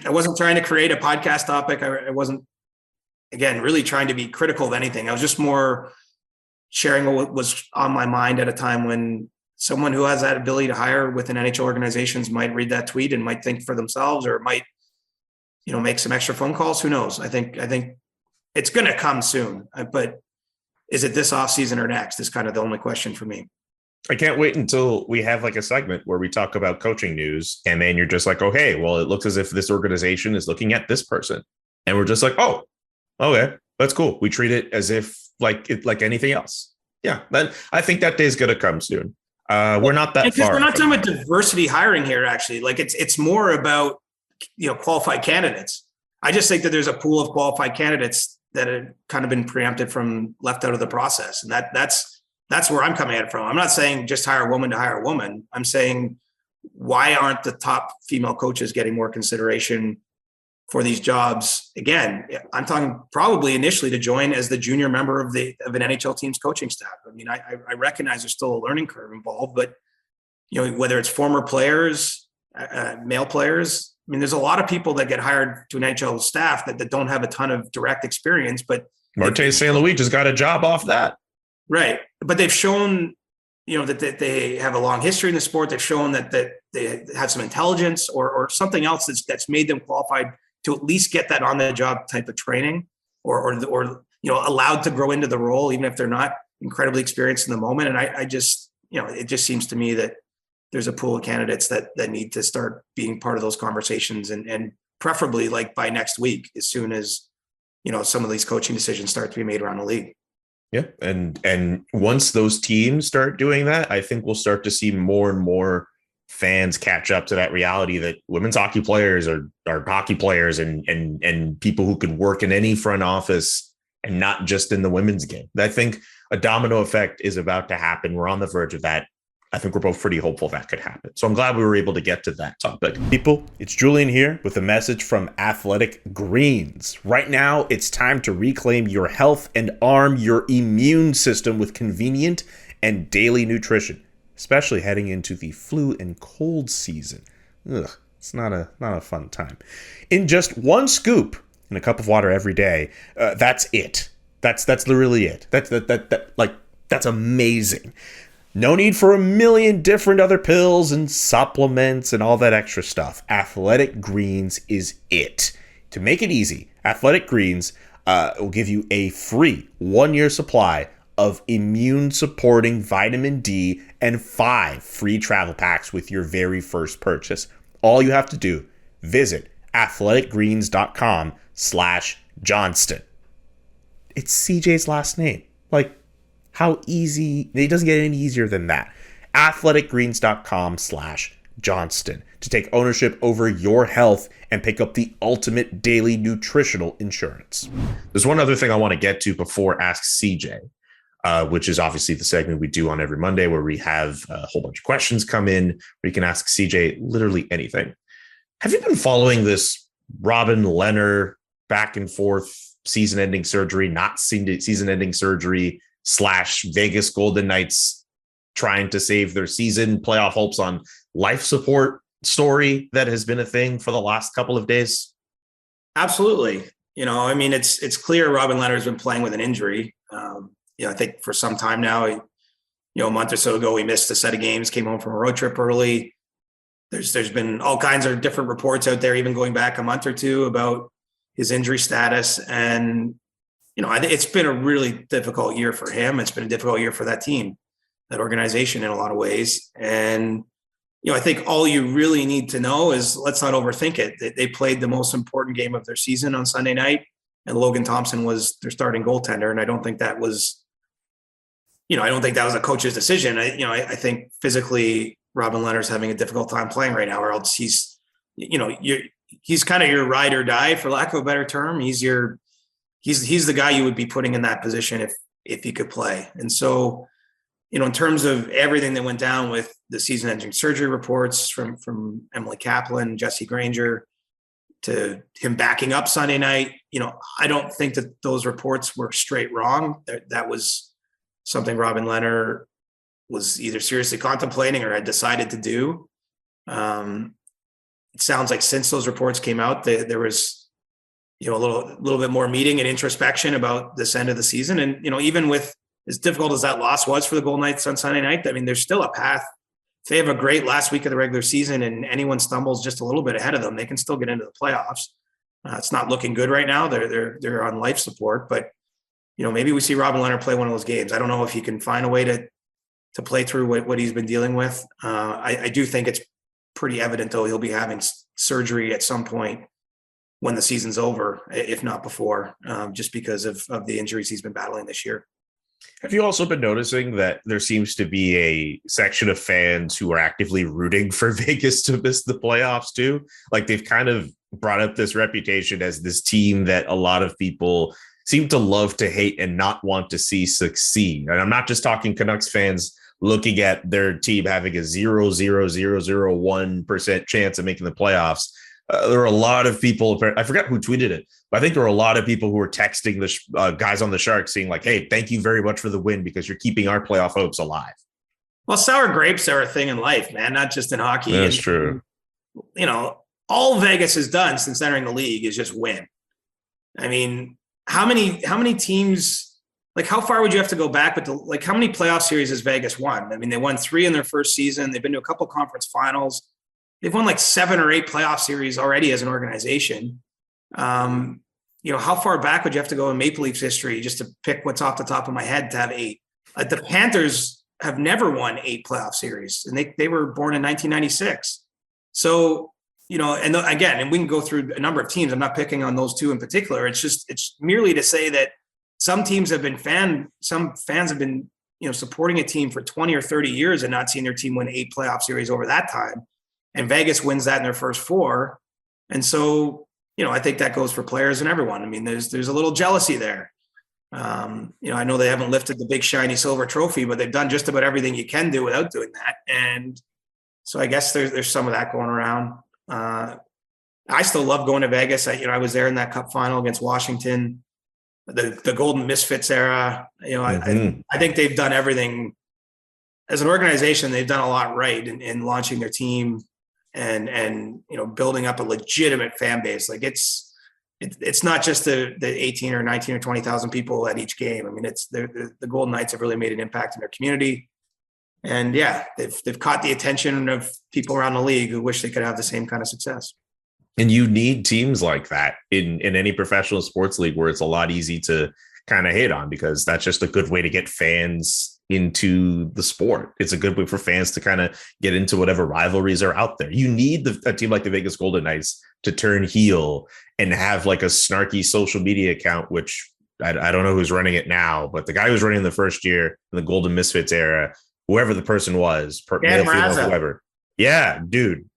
wasn't trying to create a podcast topic. I wasn't, again, really trying to be critical of anything. I was just more sharing what was on my mind at a time when someone who has that ability to hire within NHL organizations might read that tweet and might think for themselves, or might, make some extra phone calls. Who knows? I think it's going to come soon, but is it this offseason or next is kind of the only question for me. I can't wait until we have like a segment where we talk about coaching news, and then you're just like, okay, well, it looks as if this organization is looking at this person, and we're just like, oh, okay, that's cool. We treat it as if like anything else. Yeah, then I think that day is going to come soon. We're not that far. We're not talking about diversity hiring here, actually. Like it's more about, qualified candidates. I just think that there's a pool of qualified candidates that have kind of been preempted from, left out of the process. And that's where I'm coming at it from. I'm not saying just hire a woman to hire a woman. I'm saying why aren't the top female coaches getting more consideration for these jobs? Again, I'm talking probably initially to join as the junior member of an NHL team's coaching staff. I mean, I recognize there's still a learning curve involved, but whether it's former players, male players, I mean, there's a lot of people that get hired to an NHL staff that don't have a ton of direct experience, but Martin St. Louis just got a job off that. Right. But they've shown, that they have a long history in the sport. They've shown that they have some intelligence or something else that's made them qualified to at least get that on the job type of training or allowed to grow into the role, even if they're not incredibly experienced in the moment. And I just, it just seems to me that there's a pool of candidates that need to start being part of those conversations and preferably like by next week, as soon as, some of these coaching decisions start to be made around the league. Yeah. And once those teams start doing that, I think we'll start to see more and more fans catch up to that reality that women's hockey players are hockey players and people who could work in any front office and not just in the women's game. I think a domino effect is about to happen. We're on the verge of that. I think we're both pretty hopeful that could happen. So I'm glad we were able to get to that topic. People, it's Julian here with a message from Athletic Greens. Right now, it's time to reclaim your health and arm your immune system with convenient and daily nutrition, especially heading into the flu and cold season. It's not a fun time. In just one scoop and a cup of water every day, that's it. That's literally it. That's amazing. No need for a million different other pills and supplements and all that extra stuff. Athletic Greens is it. To make it easy, Athletic Greens will give you a free 1-year supply of immune-supporting vitamin D and 5 free travel packs with your very first purchase. All you have to do, visit athleticgreens.com/Johnston. It's CJ's last name. How easy? It doesn't get any easier than that. athleticgreens.com/Johnston to take ownership over your health and pick up the ultimate daily nutritional insurance. There's one other thing I want to get to before Ask CJ, which is obviously the segment we do on every Monday where we have a whole bunch of questions come in where you can ask CJ literally anything. Have you been following this Robin Lehner back and forth season-ending surgery, not season-ending surgery, / Vegas Golden Knights trying to save their season, playoff hopes on life support story that has been a thing for the last couple of days? Absolutely. It's clear Robin Lehner has been playing with an injury. I think for some time now, a month or so ago, he missed a set of games, came home from a road trip early. There's been all kinds of different reports out there, even going back a month or two, about his injury status. And it's been a really difficult year for him. It's been a difficult year for that team, that organization in a lot of ways. And, I think all you really need to know is let's not overthink it. They played the most important game of their season on Sunday night, and Logan Thompson was their starting goaltender. And I don't think that was, a coach's decision. I think physically Robin Lehner's having a difficult time playing right now, or else he's kind of your ride or die, for lack of a better term. He's the guy you would be putting in that position if he could play. And so, in terms of everything that went down with the season-ending surgery reports from Emily Kaplan, Jesse Granger, to him backing up Sunday night, I don't think that those reports were straight wrong. That was something Robin Lehner was either seriously contemplating or had decided to do. It sounds like since those reports came out, there was a little bit more meeting and introspection about this end of the season. And, even with as difficult as that loss was for the Golden Knights on Sunday night, I mean, there's still a path. If they have a great last week of the regular season and anyone stumbles just a little bit ahead of them, they can still get into the playoffs. It's not looking good right now. They're on life support, but maybe we see Robin Lehner play one of those games. I don't know if he can find a way to play through what he's been dealing with. I do think it's pretty evident, though, he'll be having surgery at some point when the season's over, if not before, just because of the injuries he's been battling this year. Have you also been noticing that there seems to be a section of fans who are actively rooting for Vegas to miss the playoffs too? Like, they've kind of brought up this reputation as this team that a lot of people seem to love to hate and not want to see succeed. And I'm not just talking Canucks fans looking at their team having a 0.00001% chance of making the playoffs. There are a lot of people, I forgot who tweeted it, but I think there are a lot of people who are texting the guys on the Sharks saying like, hey, thank you very much for the win because you're keeping our playoff hopes alive. Well, sour grapes are a thing in life, man, not just in hockey. That's true. You know, all Vegas has done since entering the league is just win. I mean, how many teams, like how far would you have to go back? But like how many playoff series has Vegas won? I mean, they won 3 in their first season. They've been to a couple conference finals. They've won like 7 or 8 playoff series already as an organization. You know, how far back would you have to go in Maple Leafs history just to pick what's off the top of my head to have 8? The Panthers have never won 8 playoff series, and they were born in 1996. So, you know, and again, and we can go through a number of teams. I'm not picking on those 2 in particular. It's merely to say that some fans have been, you know, supporting a team for 20 or 30 years and not seeing their team win 8 playoff series over that time. And Vegas wins that in their first 4. And so, you know, I think that goes for players and everyone. I mean, there's a little jealousy there. You know, I know they haven't lifted the big shiny silver trophy, but they've done just about everything you can do without doing that. And so I guess there's some of that going around. I still love going to Vegas. I was there in that Cup final against Washington, the Golden Misfits era. You know, I think they've done everything as an organization. They've done a lot right in launching their team and you know, building up a legitimate fan base. Like it's not just the 18 or 19 or 20,000 people at each game. I mean, it's the Golden Knights have really made an impact in their community. And yeah, they've caught the attention of people around the league who wish they could have the same kind of success. And you need teams like that in any professional sports league where it's a lot easy to kind of hate on, because that's just a good way to get fans into the sport. It's a good way for fans to kind of get into whatever rivalries are out there. You need a team like the Vegas Golden Knights to turn heel and have like a snarky social media account, which I don't know who's running it now, but the guy who was running the first year in the Golden Misfits era, whoever the person was, male, female, whoever. Yeah, dude,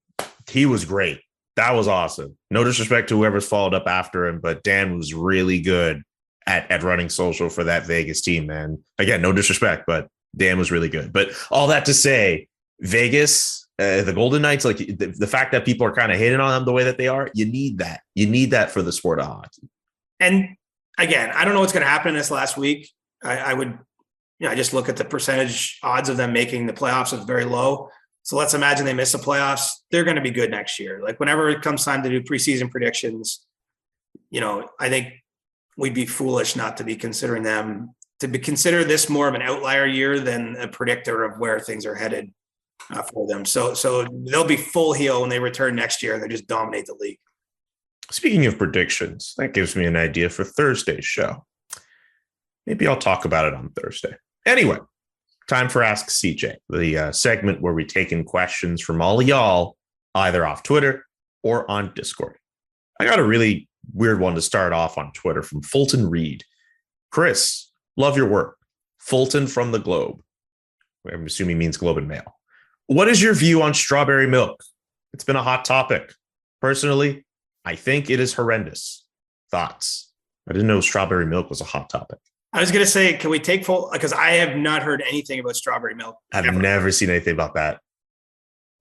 he was great. That was awesome. No disrespect to whoever's followed up after him, but Dan was really good at running social for that Vegas team, man. Again, no disrespect, but Dan was really good. But all that to say, Vegas, the Golden Knights, like the fact that people are kind of hating on them the way that they are, you need that. You need that for the sport of hockey. And again, I don't know what's going to happen this last week. I just look at the percentage odds of them making the playoffs is very low. So let's imagine they miss the playoffs. They're going to be good next year. Like whenever it comes time to do preseason predictions, you know, I think we'd be foolish not to be considering them to consider this more of an outlier year than a predictor of where things are headed for them. So they'll be full heel when they return next year and they just dominate the league. Speaking of predictions, that gives me an idea for Thursday's show. Maybe I'll talk about it on Thursday. Anyway, time for Ask CJ, the segment where we take in questions from all of y'all, either off Twitter or on Discord. I got a really weird one to start off on Twitter from Fulton Reed. Chris, love your work. Fulton from the Globe. I'm assuming means Globe and Mail. What is your view on strawberry milk? It's been a hot topic. Personally, I think it is horrendous. Thoughts? I didn't know strawberry milk was a hot topic. I was going to say, can we take full, because I have not heard anything about strawberry milk. I've never seen anything about that.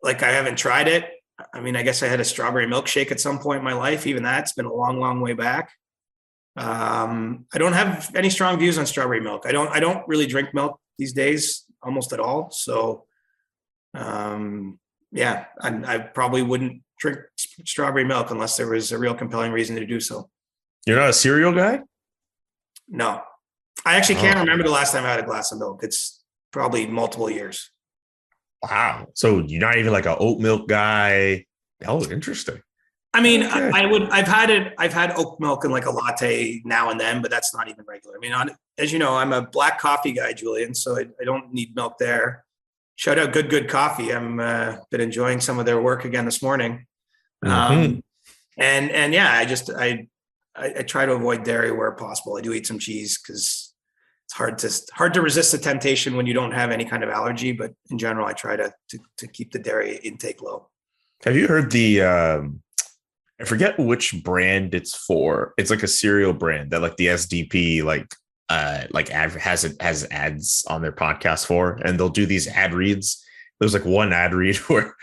Like I haven't tried it. I mean, I guess I had a strawberry milkshake at some point in my life. Even that's been a long, long way back. I don't have any strong views on strawberry milk. I don't really drink milk these days, almost at all. So, yeah, I probably wouldn't drink strawberry milk unless there was a real compelling reason to do so. You're not a cereal guy? No, I actually can't remember the last time I had a glass of milk. It's probably multiple years. Wow. So you're not even like an oat milk guy. Oh, interesting. I mean, okay. I've had oat milk and like a latte now and then, but that's not even regular. I mean, as you know, I'm a black coffee guy, Julian, so I don't need milk there. Shout out Good Coffee. I'm been enjoying some of their work again this morning. And yeah, I try to avoid dairy where possible. I do eat some cheese because it's hard to resist the temptation when you don't have any kind of allergy. But in general, I try to keep the dairy intake low. Have you heard the? I forget which brand it's for. It's like a cereal brand that like the SDP like has ads on their podcast for, and they'll do these ad reads. There's like one ad read where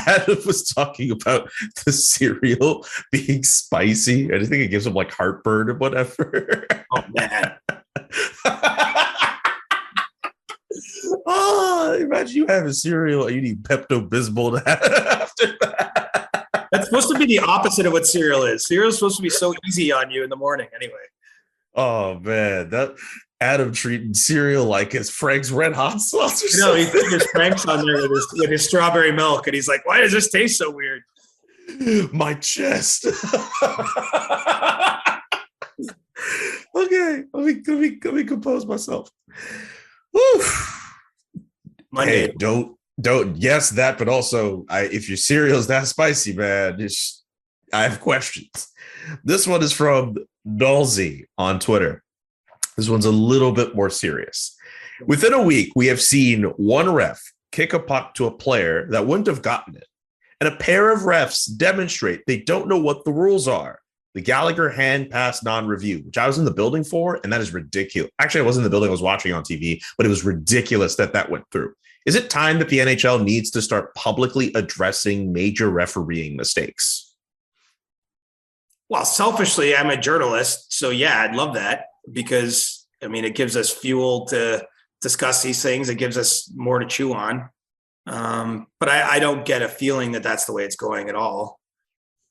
Adam was talking about the cereal being spicy, and I think it gives him like heartburn or whatever. Oh man. Oh, imagine you have a cereal and you need Pepto-Bismol after that. That's supposed to be the opposite of what cereal is. Cereal is supposed to be so easy on you in the morning anyway. Oh man, that Adam treating cereal like it's Frank's Red Hot Sauce or He something. figures Frank's on there with his strawberry milk, and he's like, "Why does this taste so weird?" My chest. Okay, let me compose myself. Woo. Monday. Hey, don't. Yes, that, but also, if your cereal's that spicy, man, I have questions. This one is from Nalzi on Twitter. This one's a little bit more serious. Within a week, we have seen one ref kick a puck to a player that wouldn't have gotten it, and a pair of refs demonstrate they don't know what the rules are. The Gallagher hand pass non-review, which I was in the building for, and that is ridiculous. Actually, I wasn't in the building, I was watching on TV, but it was ridiculous that went through. Is it time that the NHL needs to start publicly addressing major refereeing mistakes? Well, selfishly, I'm a journalist, so yeah, I'd love that because, I mean, it gives us fuel to discuss these things. It gives us more to chew on. But I don't get a feeling that that's the way it's going at all.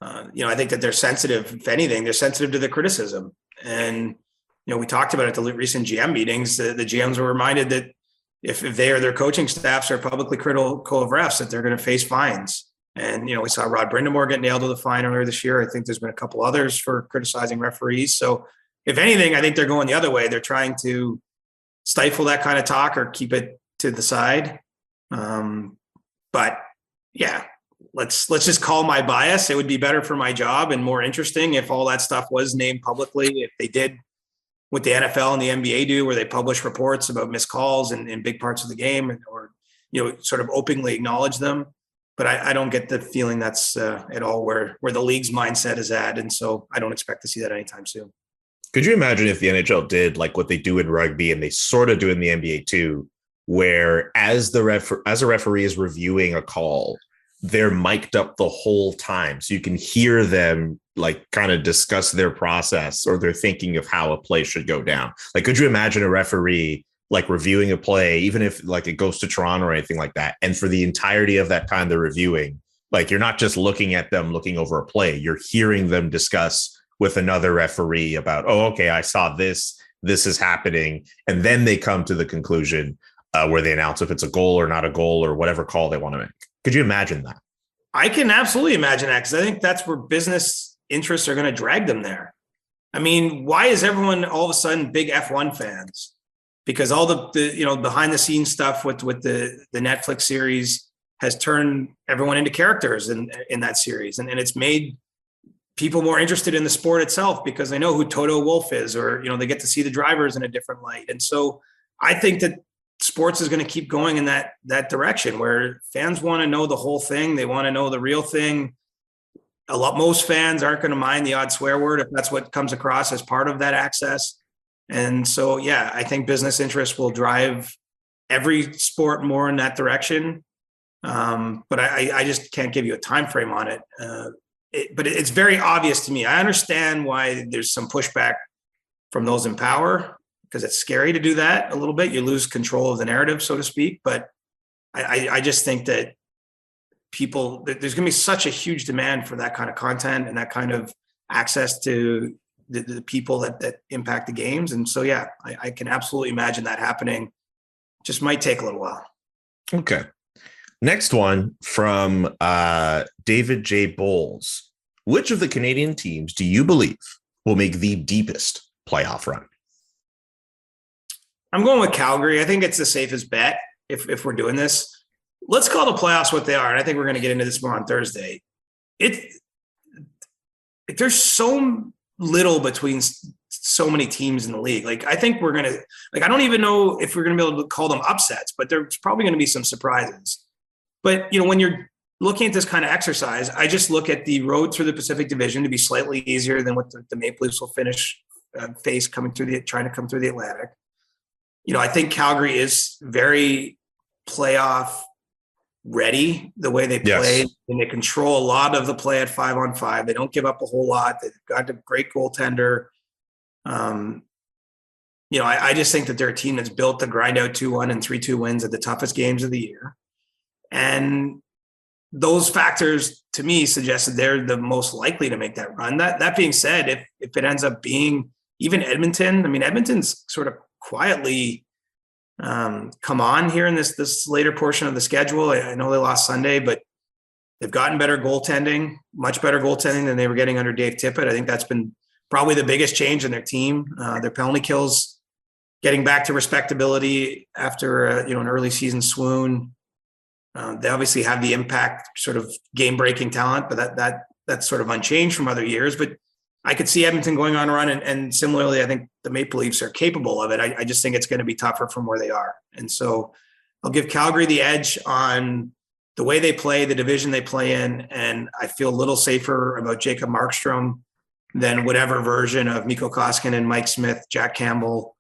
I think that they're sensitive, if anything, they're sensitive to the criticism. And, we talked about it at the recent GM meetings. The GMs were reminded that if they or their coaching staffs are publicly critical of refs, that they're going to face fines. And, we saw Rod Brindamore get nailed with a fine earlier this year. I think there's been a couple others for criticizing referees. So if anything, I think they're going the other way. They're trying to stifle that kind of talk or keep it to the side. But yeah, let's just call my bias. It would be better for my job and more interesting if all that stuff was named publicly, if they did what the NFL and the NBA do, where they publish reports about missed calls in big parts of the game, or sort of openly acknowledge them. But I don't get the feeling that's at all where the league's mindset is at, and so I don't expect to see that anytime soon. Could you imagine if the NHL did like what they do in rugby, and they sort of do in the NBA too, where as a referee is reviewing a call, they're mic'd up the whole time, so you can hear them like kind of discuss their process or their thinking of how a play should go down. Like, could you imagine a referee like reviewing a play, even if like it goes to Toronto or anything like that, and for the entirety of that time they're reviewing, like you're not just looking at them looking over a play, you're hearing them discuss with another referee about, oh, okay, I saw this is happening, and then they come to the conclusion where they announce if it's a goal or not a goal or whatever call they want to make. Could you imagine that? I can absolutely imagine that, because I think that's where business interests are going to drag them there. I mean, why is everyone all of a sudden big F1 fans? Because all the behind the scenes stuff with the Netflix series has turned everyone into characters in that series, and it's made people more interested in the sport itself because they know who Toto Wolff is, or they get to see the drivers in a different light. And so I think that sports is going to keep going in that direction, where fans want to know the whole thing. They want to know the real thing. Most fans aren't going to mind the odd swear word if that's what comes across as part of that access. And so, yeah, I think business interests will drive every sport more in that direction. But I just can't give you a time frame on it. But it's very obvious to me. I understand why there's some pushback from those in power, because it's scary to do that a little bit. You lose control of the narrative, so to speak. But I just think that there's going to be such a huge demand for that kind of content and that kind of access to the people that impact the games. And so, yeah, I can absolutely imagine that happening. Just might take a little while. Okay. Next one from David J. Bowles. Which of the Canadian teams do you believe will make the deepest playoff run? I'm going with Calgary. I think it's the safest bet if we're doing this. Let's call the playoffs what they are. And I think we're going to get into this more on Thursday. There's so little between so many teams in the league. Like, I think we're going to, I don't even know if we're going to be able to call them upsets, but there's probably going to be some surprises. But, when you're looking at this kind of exercise, I just look at the road through the Pacific Division to be slightly easier than what the Maple Leafs will finish face trying to come through the Atlantic. I think Calgary is very playoff ready the way they play, Yes. and they control a lot of the play at 5-on-5. They don't give up a whole lot. They've got a great goaltender. I just think that they're a team that's built to grind out 2-1 and 3-2 wins at the toughest games of the year. And those factors to me suggest that they're the most likely to make that run. That being said, if it ends up being even Edmonton, Edmonton's sort of quietly come on here in this later portion of the schedule. I know they lost Sunday, but they've gotten better goaltending, much better goaltending than they were getting under Dave Tippett. I think that's been probably the biggest change in their team. Their penalty kills getting back to respectability after an early season swoon. They obviously have the impact sort of game-breaking talent, but that's sort of unchanged from other years. But I could see Edmonton going on a run, and similarly, I think the Maple Leafs are capable of it. I just think it's going to be tougher from where they are. And so I'll give Calgary the edge on the way they play, the division they play in, and I feel a little safer about Jacob Markstrom than whatever version of Mikko Koskinen, Mike Smith, Jack Campbell,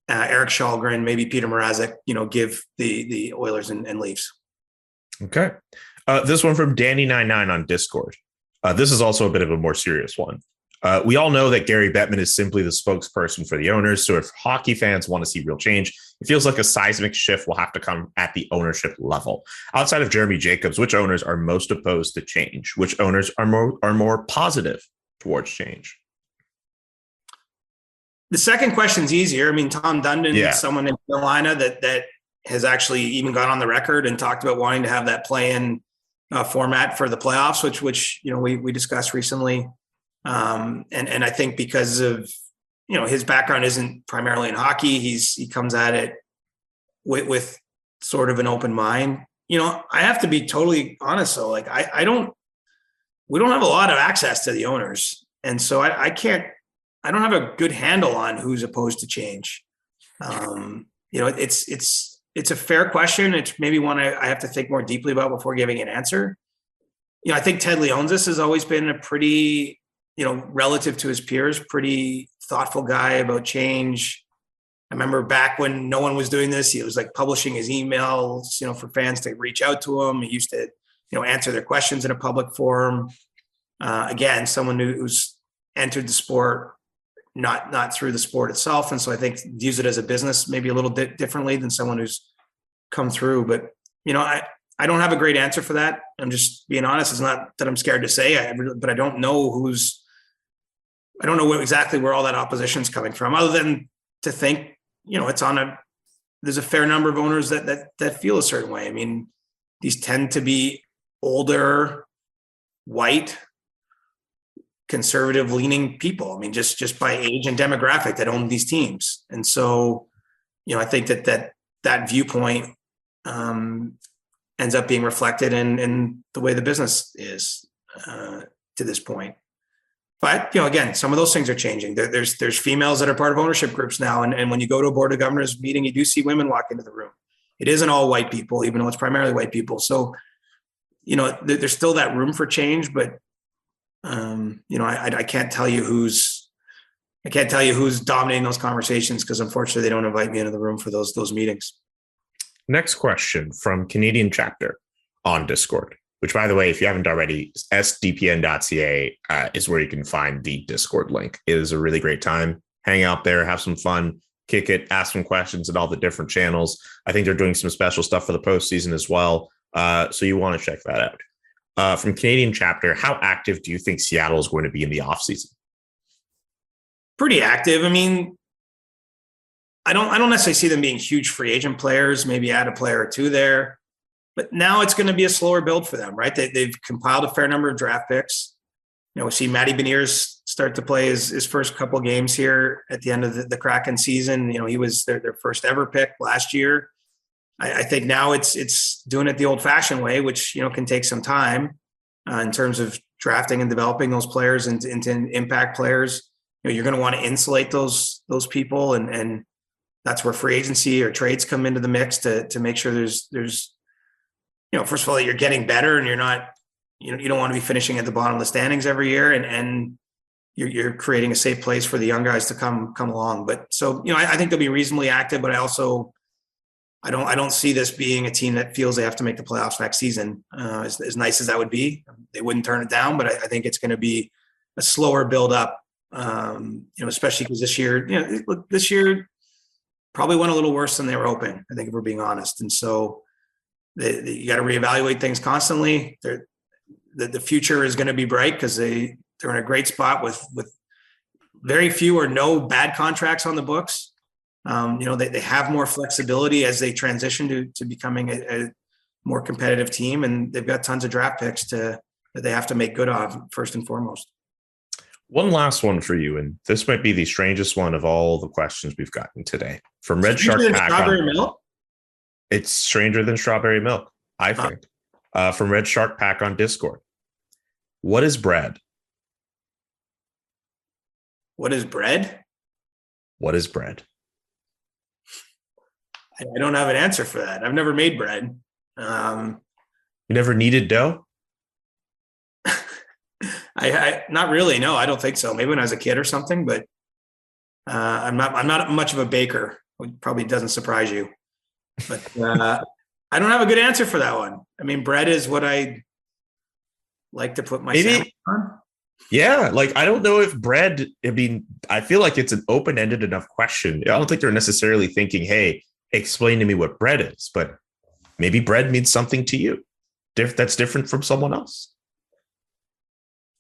Eric Shalgren, maybe Peter Mrazek, give the Oilers and Leafs. Okay. This one from Danny99 on Discord. This is also a bit of a more serious one. We all know that Gary Bettman is simply the spokesperson for the owners. So if hockey fans want to see real change, it feels like a seismic shift will have to come at the ownership level. Outside of Jeremy Jacobs, which owners are most opposed to change? Which owners are more positive towards change? The second question's easier. Tom Dundon is someone in Carolina that has actually even gone on the record and talked about wanting to have that play-in format for the playoffs, which we discussed recently. And I think because of his background isn't primarily in hockey, he comes at it with sort of an open mind. I have to be totally honest though. Like we don't have a lot of access to the owners, and so I don't have a good handle on who's opposed to change. It's a fair question. It's maybe one I have to think more deeply about before giving an answer. I think Ted Leonsis has always been a pretty, relative to his peers, pretty thoughtful guy about change. I remember back when no one was doing this, he was like publishing his emails, for fans to reach out to him. He used to, answer their questions in a public forum. Again, someone who's entered the sport, not through the sport itself. And so I think views it as a business, maybe a little bit differently than someone who's come through. But, I don't have a great answer for that. I'm just being honest. It's not that I'm scared to say, but I don't know exactly where all that opposition is coming from, other than to think, there's a fair number of owners that feel a certain way. These tend to be older, white, conservative leaning people. Just by age and demographic that own these teams. And so, I think that viewpoint ends up being reflected in the way the business is to this point. But, again, some of those things are changing. There's females that are part of ownership groups now. And when you go to a board of governors meeting, you do see women walk into the room. It isn't all white people, even though it's primarily white people. So, there's still that room for change, but I can't tell you who's dominating those conversations, because unfortunately they don't invite me into the room for those meetings. Next question from Canadian Chapter on Discord, which, by the way, if you haven't already, sdpn.ca is where you can find the Discord link. It is a really great time. Hang out there, have some fun, kick it, ask some questions at all the different channels. I think they're doing some special stuff for the postseason as well. So you want to check that out. From Canadian Chapter, how active do you think Seattle is going to be in the offseason? Pretty active. I don't necessarily see them being huge free agent players, maybe add a player or two there. But now it's going to be a slower build for them, right? They've compiled a fair number of draft picks. We see Matty Beniers start to play his first couple games here at the end of the Kraken season. He was their first ever pick last year. I think now it's doing it the old-fashioned way, which can take some time in terms of drafting and developing those players into impact players. You're going to want to insulate those people, and that's where free agency or trades come into the mix to make sure there's first of all, you're getting better, and you're not you don't want to be finishing at the bottom of the standings every year, and you're creating a safe place for the young guys to come along. But so, I think they'll be reasonably active, but I don't see this being a team that feels they have to make the playoffs next season. As nice as that would be, they wouldn't turn it down, but I think it's going to be a slower build up. Especially because this year probably went a little worse than they were hoping, I think, if we're being honest. And so you got to reevaluate things constantly. The future is going to be bright because they're in a great spot with very few or no bad contracts on the books. They have more flexibility as they transition to becoming a more competitive team, and they've got tons of draft picks that they have to make good on first and foremost. One last one for you, and this might be the strangest one of all the questions we've gotten today from Red Shark Pack. Strawberry milk? It's stranger than strawberry milk, I think. From Red Shark Pack on Discord. What is bread? What is bread? What is bread? I don't have an answer for that. I've never made bread. You never kneaded dough? I not really. No, I don't think so. Maybe when I was a kid or something, but I'm not much of a baker. It probably doesn't surprise you, but I don't have a good answer for that one. I mean, bread is what I like to put my sandwich on. Yeah, I don't know if bread. I mean, I feel like it's an open-ended enough question. I don't think they're necessarily thinking, "Hey, explain to me what bread is," but maybe bread means something to you that's different from someone else.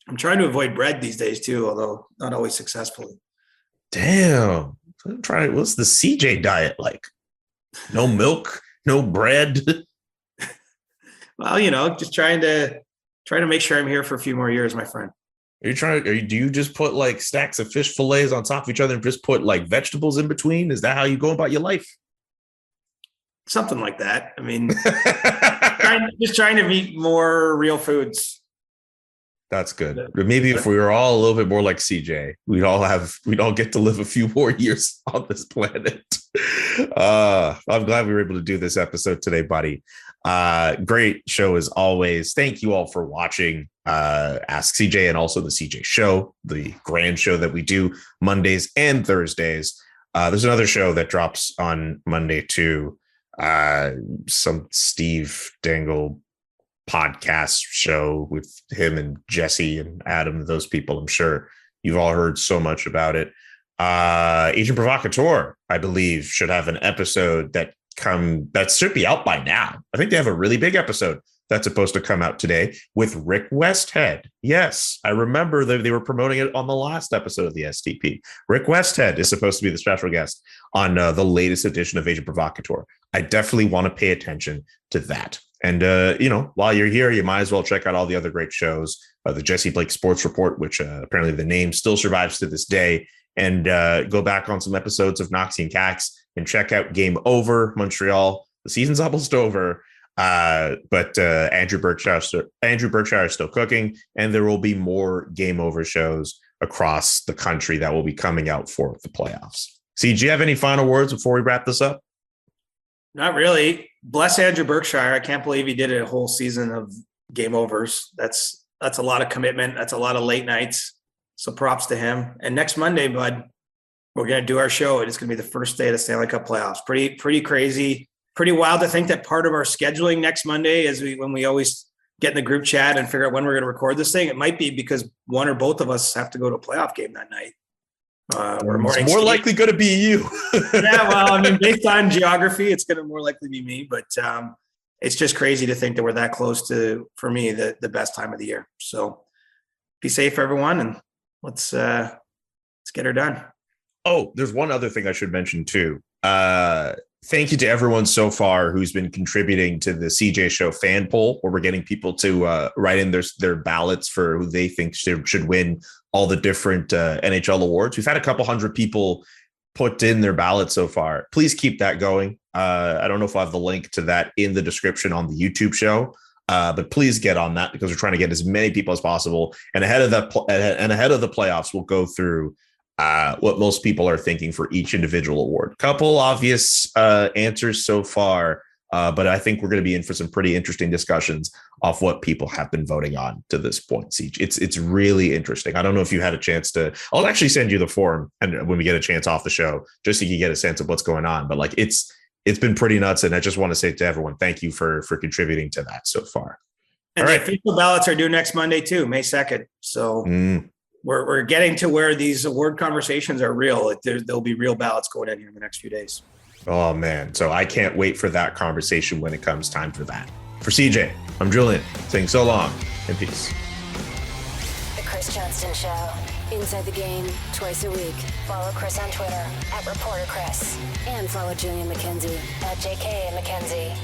I'm trying to avoid bread these days too, although not always successfully. Damn. What's the CJ diet like? No milk, no bread. Well, just trying to make sure I'm here for a few more years, my friend. Do you just put stacks of fish fillets on top of each other and just put vegetables in between? Is that how you go about your life? Something like that. I mean, just trying to eat more real foods. That's good. Maybe if we were all a little bit more like CJ, we'd all get to live a few more years on this planet. I'm glad we were able to do this episode today, buddy. Great show as always. Thank you all for watching Ask CJ and also the CJ Show, the grand show that we do Mondays and Thursdays. There's another show that drops on Monday too. Some Steve Dangle podcast show with him and Jesse and Adam, those people. I'm sure you've all heard so much about it. Agent Provocateur, I believe, should have an episode that should be out by now. I think they have a really big episode that's supposed to come out today with Rick Westhead. Yes, I remember that they were promoting it on the last episode of the STP. Rick Westhead is supposed to be the special guest on the latest edition of Agent Provocateur. I definitely want to pay attention to that. And, while you're here, you might as well check out all the other great shows. The Jesse Blake Sports Report, which apparently the name still survives to this day. And go back on some episodes of Noxie and Cax and check out Game Over Montreal. The season's almost over. But Andrew Berkshire is still cooking. And there will be more Game Over shows across the country that will be coming out for the playoffs. See, do you have any final words before we wrap this up? Not really. Bless Andrew Berkshire. I can't believe he did a whole season of Game Overs. That's a lot of commitment. That's a lot of late nights. So props to him. And next Monday, bud, we're going to do our show. It's going to be the first day of the Stanley Cup playoffs. Pretty crazy. Pretty wild to think that part of our scheduling next Monday is when we always get in the group chat and figure out when we're going to record this thing. It might be because one or both of us have to go to a playoff game that night. It's more likely going to be you. Yeah, well, I mean, based on geography, it's going to more likely be me. But it's just crazy to think that we're that close to, for me, the best time of the year. So be safe, everyone, and let's get her done. Oh, there's one other thing I should mention too. Thank you to everyone so far who's been contributing to the CJ Show fan poll, where we're getting people to write in their ballots for who they think should win all the different NHL awards. We've had a couple hundred people put in their ballots so far. Please keep that going. I don't know if I have the link to that in the description on the YouTube show, but please get on that because we're trying to get as many people as possible. And ahead of the playoffs, we'll go through what most people are thinking for each individual award. Couple obvious answers so far. But I think we're going to be in for some pretty interesting discussions off what people have been voting on to this point. Siege, it's really interesting. I don't know if you had a chance to. I'll actually send you the form, and when we get a chance off the show, just so you can get a sense of what's going on. But like it's been pretty nuts, and I just want to say to everyone, thank you for contributing to that so far. And the official ballots are due next Monday too, May 2nd. So we're getting to where these award conversations are real. There'll be real ballots going in here in the next few days. Oh man, so I can't wait for that conversation when it comes time for that. For CJ, I'm Julian, saying so long and peace. The Chris Johnston Show. Inside the Game, twice a week. Follow Chris on Twitter @ReporterChris. And follow Julian McKenzie @JK McKenzie.